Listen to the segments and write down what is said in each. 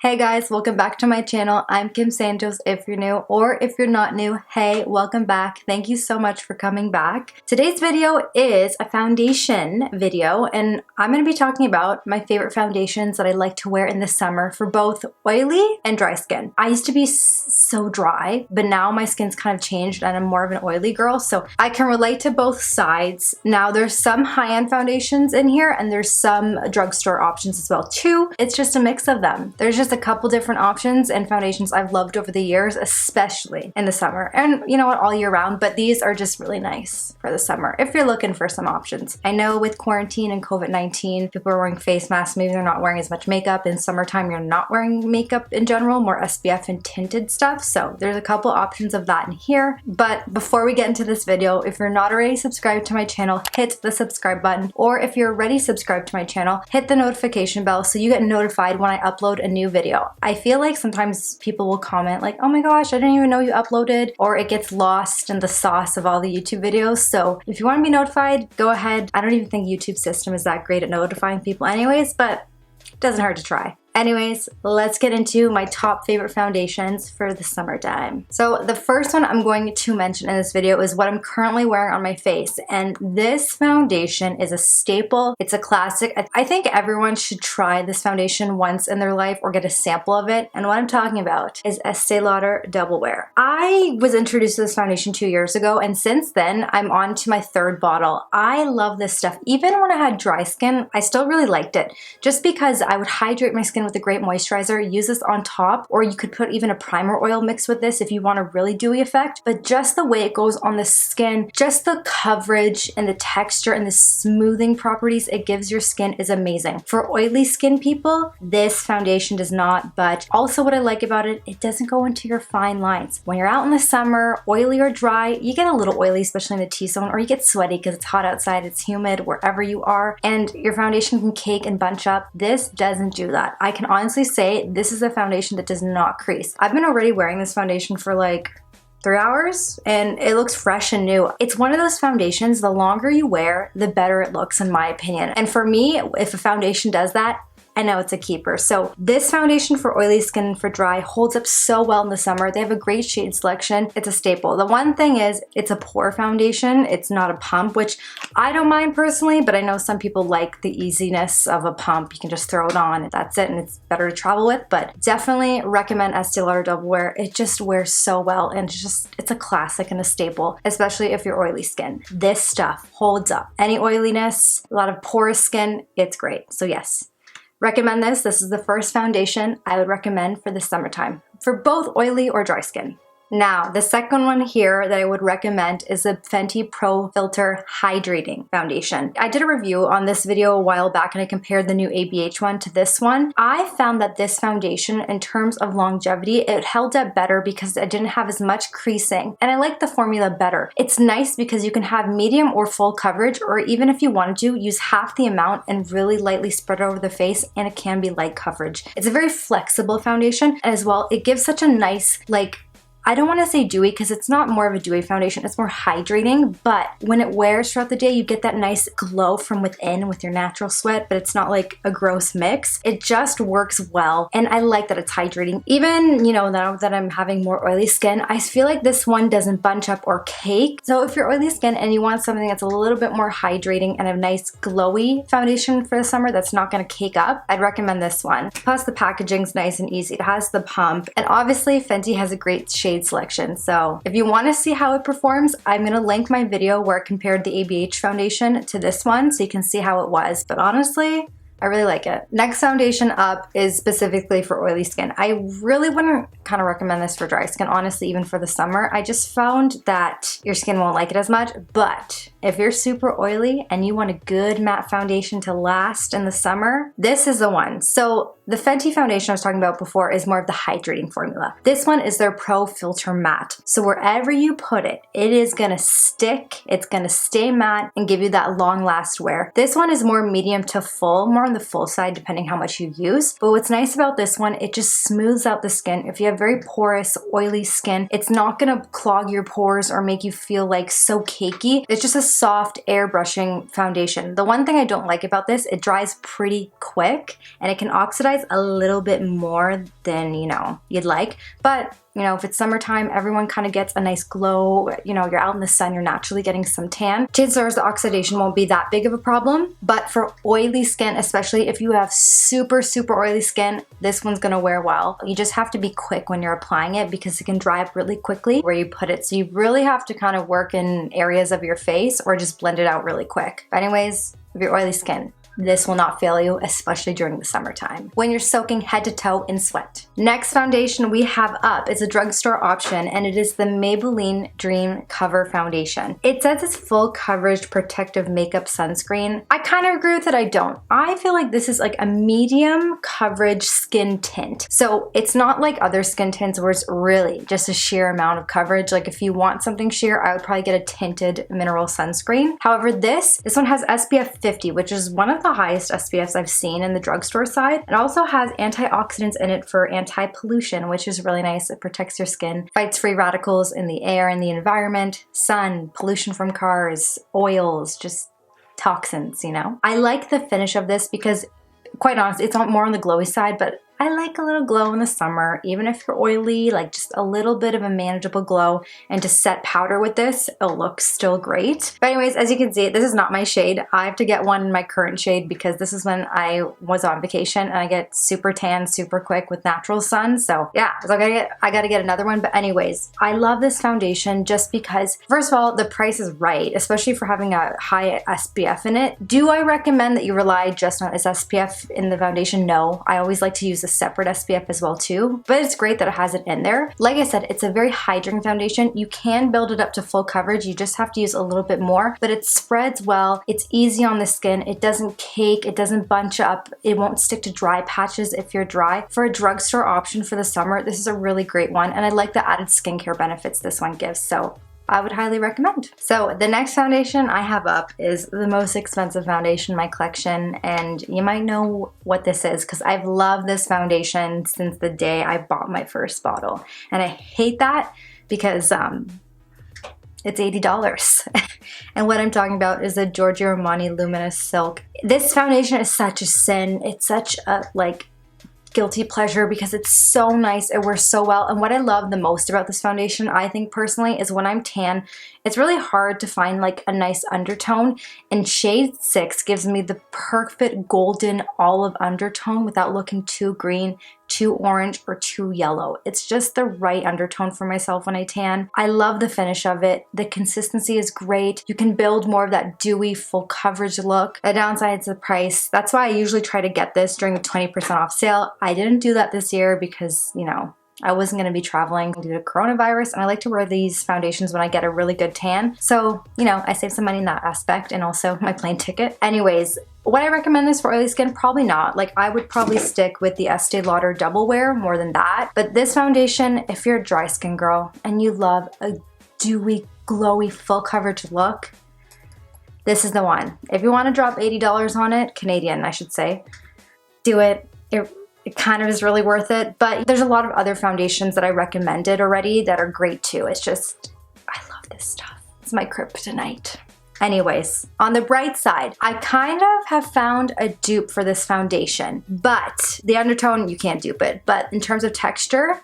Hey guys, welcome back to my channel. I'm Kim Santos if you're new, or if you're not new, hey, welcome back. Thank you so much for coming back. Today's video is a foundation video, and I'm going to be talking about my favorite foundations that I like to wear in the summer for both oily and dry skin. I used to be so dry, but now my skin's kind of changed and I'm more of an oily girl, so I can relate to both sides. Now there's some high-end foundations in here and there's some drugstore options as well too. It's just a mix of them. There's just a couple different options and foundations I've loved over the years, especially in the summer, and you know what, all year round, but these are just really nice for the summer if you're looking for some options. I know with quarantine and COVID-19, people are wearing face masks, maybe they're not wearing as much makeup. In summertime, you're not wearing makeup in general, more SPF and tinted stuff, so there's a couple options of that in here. But before we get into this video, if you're not already subscribed to my channel, hit the subscribe button, or if you're already subscribed to my channel, hit the notification bell so you get notified when I upload a new video. I feel like sometimes people will comment like, oh my gosh, I didn't even know you uploaded, or it gets lost in the sauce of all the YouTube videos. So if you want to be notified, go ahead. I don't even think YouTube's system is that great at notifying people anyways, but it doesn't hurt to try. Anyways, let's get into my top favorite foundations for the summertime. So the first one I'm going to mention in this video is what I'm currently wearing on my face. And this foundation is a staple. It's a classic. I think everyone should try this foundation once in their life or get a sample of it. And what I'm talking about is Estee Lauder Double Wear. I was introduced to this foundation 2 years ago, and since then I'm on to my third bottle. I love this stuff. Even when I had dry skin, I still really liked it, just because I would hydrate my skin with a great moisturizer, use this on top, or you could put even a primer oil mix with this if you want a really dewy effect. But just the way it goes on the skin, just the coverage and the texture and the smoothing properties it gives your skin is amazing. For oily skin people, this foundation does not budge. Also, what I like about it, it doesn't go into your fine lines. When you're out in the summer, oily or dry, you get a little oily, especially in the T-zone, or you get sweaty because it's hot outside, it's humid, wherever you are, and your foundation can cake and bunch up. This doesn't do that. I can honestly say this is a foundation that does not crease. I've been already wearing this foundation for like 3 hours and it looks fresh and new. It's one of those foundations, the longer you wear, the better it looks in my opinion. And for me, if a foundation does that, I know it's a keeper. So this foundation for oily skin and for dry holds up so well in the summer. They have a great shade selection. It's a staple. The one thing is it's a pore foundation. It's not a pump, which I don't mind personally, but I know some people like the easiness of a pump. You can just throw it on and that's it, and it's better to travel with. But definitely recommend Estee Lauder Double Wear. It just wears so well, and it's a classic and a staple, especially if you're oily skin. This stuff holds up. Any oiliness, a lot of porous skin, it's great. So yes. Recommend this. This is the first foundation I would recommend for the summertime for both oily or dry skin. Now, the second one here that I would recommend is the Fenty Pro Filter Hydrating Foundation. I did a review on this video a while back and I compared the new ABH one to this one. I found that this foundation, in terms of longevity, it held up better because it didn't have as much creasing, and I like the formula better. It's nice because you can have medium or full coverage, or even if you wanted to, use half the amount and really lightly spread it over the face, and it can be light coverage. It's a very flexible foundation, and as well, it gives such a nice, like, I don't want to say dewy because it's not more of a dewy foundation, it's more hydrating, but when it wears throughout the day, you get that nice glow from within with your natural sweat, but it's not like a gross mix. It just works well, and I like that it's hydrating. Even, you know, now that I'm having more oily skin, I feel like this one doesn't bunch up or cake. So if you're oily skin and you want something that's a little bit more hydrating and a nice glowy foundation for the summer that's not going to cake up, I'd recommend this one. Plus the packaging's nice and easy. It has the pump, and obviously Fenty has a great shade selection. So if you want to see how it performs, I'm going to link my video where I compared the ABH foundation to this one so you can see how it was. But honestly, I really like it. Next foundation up is specifically for oily skin. I really wouldn't kind of recommend this for dry skin, honestly, even for the summer. I just found that your skin won't like it as much, but if you're super oily and you want a good matte foundation to last in the summer, this is the one. So the Fenty foundation I was talking about before is more of the hydrating formula. This one is their Pro Filter Matte. So wherever you put it, it is gonna stick, it's gonna stay matte and give you that long last wear. This one is more medium to full, more on the full side depending how much you use. But what's nice about this one, it just smooths out the skin. If you have very porous, oily skin, it's not gonna clog your pores or make you feel like so cakey. It's just a soft airbrushing foundation. The one thing I don't like about this, it dries pretty quick and it can oxidize a little bit more than, you know, you'd like. But you know, if it's summertime, everyone kind of gets a nice glow. You know, you're out in the sun, you're naturally getting some tan. Chances are the oxidation won't be that big of a problem. But for oily skin, especially if you have super, super oily skin, this one's gonna wear well. You just have to be quick when you're applying it because it can dry up really quickly where you put it. So you really have to kind of work in areas of your face or just blend it out really quick. But anyways, if you're oily skin, this will not fail you, especially during the summertime when you're soaking head to toe in sweat. Next foundation we have up is a drugstore option, and it is the Maybelline Dream Cover Foundation. It says it's full coverage protective makeup sunscreen. I kind of agree with it, I don't. I feel like this is like a medium coverage skin tint. So it's not like other skin tints where it's really just a sheer amount of coverage. Like if you want something sheer, I would probably get a tinted mineral sunscreen. However, this one has SPF 50, which is one of the highest SPFs I've seen in the drugstore side. It also has antioxidants in it for anti-pollution, which is really nice. It protects your skin, fights free radicals in the air and the environment, sun, pollution from cars, oils, just toxins, you know? I like the finish of this because, quite honestly, it's more on the glowy side, but I like a little glow in the summer, even if you're oily, like just a little bit of a manageable glow, and to set powder with this, it'll look still great. But anyways, as you can see, this is not my shade. I have to get one in my current shade because this is when I was on vacation and I get super tan super quick with natural sun. So yeah, so I gotta get another one. But anyways, I love this foundation just because, first of all, the price is right, especially for having a high SPF in it. Do I recommend that you rely just on its SPF in the foundation? No, I always like to use a separate SPF as well too, but it's great that it has it in there. Like I said, it's a very hydrating foundation. You can build it up to full coverage. You just have to use a little bit more, but it spreads well. It's easy on the skin. It doesn't cake. It doesn't bunch up. It won't stick to dry patches if you're dry. For a drugstore option for the summer, this is a really great one, and I like the added skincare benefits this one gives. So I would highly recommend. So the next foundation I have up is the most expensive foundation in my collection, and you might know what this is because I've loved this foundation since the day I bought my first bottle. And I hate that because it's $80. And what I'm talking about is the Giorgio Armani Luminous Silk. This foundation is such a sin. It's such a guilty pleasure because it's so nice. It wears so well. And what I love the most about this foundation, I think personally, is when I'm tan, it's really hard to find like a nice undertone, and shade 6 gives me the perfect golden olive undertone without looking too green, too orange, or too yellow. It's just the right undertone for myself when I tan. I love the finish of it. The consistency is great. You can build more of that dewy full coverage look. The downside is the price. That's why I usually try to get this during the 20% off sale. I didn't do that this year because, you know, I wasn't going to be traveling due to coronavirus, and I like to wear these foundations when I get a really good tan. So, you know, I save some money in that aspect, and also my plane ticket. Anyways, would I recommend this for oily skin? Probably not. Like, I would probably stick with the Estee Lauder Double Wear more than that. But this foundation, if you're a dry skin girl and you love a dewy, glowy, full coverage look, this is the one. If you want to drop $80 on it, Canadian, I should say, do it. It kind of is really worth it, but there's a lot of other foundations that I recommended already that are great too. It's just, I love this stuff. It's my kryptonite. Anyways, on the bright side, I kind of have found a dupe for this foundation, but the undertone, you can't dupe it. But in terms of texture,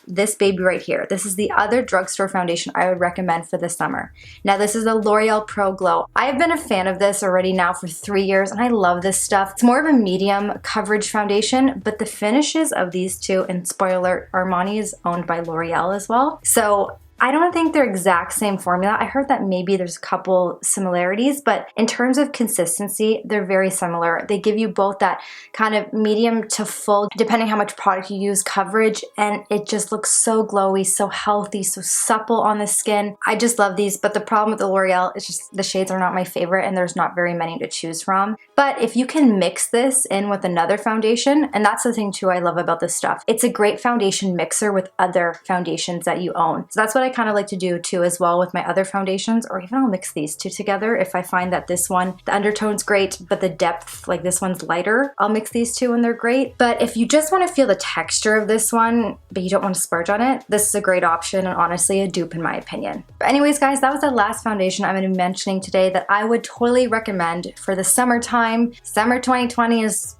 this baby right here. This is the other drugstore foundation I would recommend for the summer. Now this is the L'Oreal Pro Glow. I have been a fan of this already now for 3 years, and I love this stuff. It's more of a medium coverage foundation, but the finishes of these two, and spoiler, Armani is owned by L'Oreal as well. So I don't think they're exact same formula. I heard that maybe there's a couple similarities, but in terms of consistency, they're very similar. They give you both that kind of medium to full, depending how much product you use, coverage, and it just looks so glowy, so healthy, so supple on the skin. I just love these, but the problem with the L'Oreal is just the shades are not my favorite and there's not very many to choose from. But if you can mix this in with another foundation, and that's the thing too I love about this stuff, it's a great foundation mixer with other foundations that you own. So that's what I kind of like to do too as well with my other foundations, or even I'll mix these two together if I find that this one, the undertone's great, but the depth, like this one's lighter. I'll mix these two and they're great. But if you just want to feel the texture of this one, but you don't want to splurge on it, this is a great option and honestly a dupe in my opinion. But anyways, guys, that was the last foundation I'm going to be mentioning today that I would totally recommend for the summertime. Summer 2020 is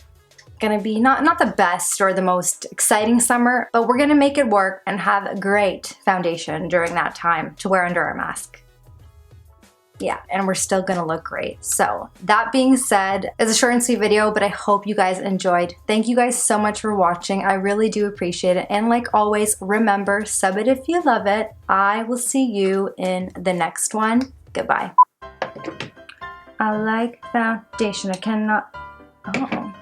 gonna be not the best or the most exciting summer, but we're gonna make it work and have a great foundation during that time to wear under our mask. Yeah, and we're still gonna look great. So that being said, it's a short and sweet video, but I hope you guys enjoyed. Thank you guys so much for watching. I really do appreciate it. And like always, remember, sub it if you love it. I will see you in the next one. Goodbye. I like foundation. I cannot. Oh.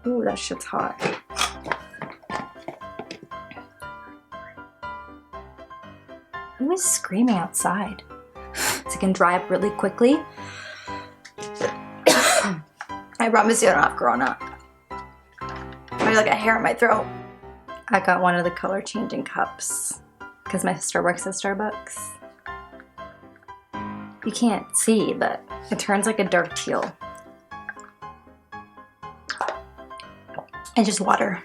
Ooh, that shit's hot. Who is screaming outside? So it can dry up really quickly. I promise you I don't have Corona. I feel like a hair in my throat. I got one of the color changing cups because my sister works at Starbucks. You can't see, but it turns like a dark teal. And just water.